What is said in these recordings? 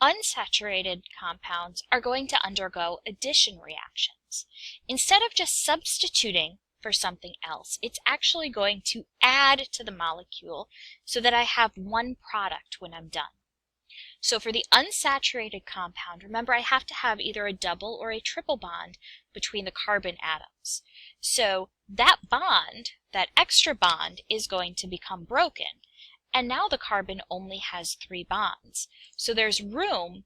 Unsaturated compounds are going to undergo addition reactions. Instead of just substituting for something else, it's actually going to add to the molecule so that I have one product when I'm done. So for the unsaturated compound, remember I have to have either a double or a triple bond between the carbon atoms. So that bond, that extra bond, is going to become broken. And now the carbon only has 3 bonds. So there's room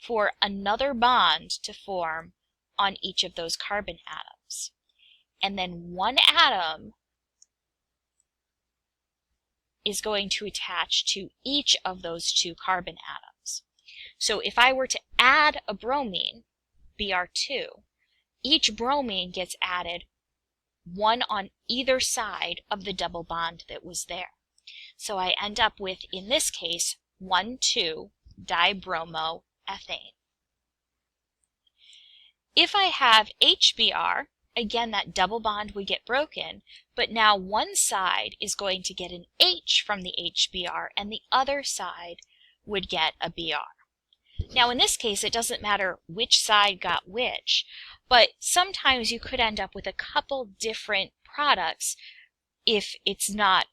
for another bond to form on each of those carbon atoms. And then one atom is going to attach to each of those 2 carbon atoms. So if I were to add a bromine, Br2, each bromine gets added one on either side of the double bond that was there. So I end up with, in this case, 1,2-dibromoethane. If I have HBr, again that double bond would get broken, but now one side is going to get an H from the HBr and the other side would get a Br. Now in this case it doesn't matter which side got which, but sometimes you could end up with a couple different products if it's not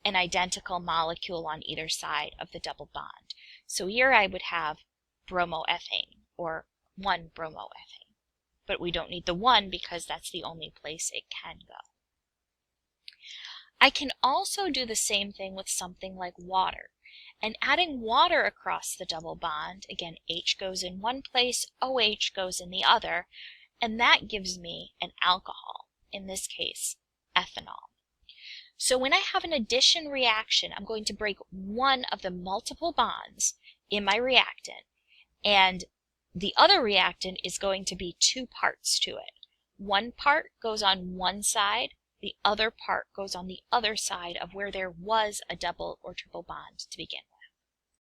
an identical molecule on either side of the double bond. So here I would have bromoethane, or 1-bromoethane. But we don't need the 1 because that's the only place it can go. I can also do the same thing with something like water. And adding water across the double bond, again H goes in one place, OH goes in the other, and that gives me an alcohol, in this case ethanol. So when I have an addition reaction, I'm going to break one of the multiple bonds in my reactant, and the other reactant is going to be 2 parts to it. One part goes on one side, the other part goes on the other side of where there was a double or triple bond to begin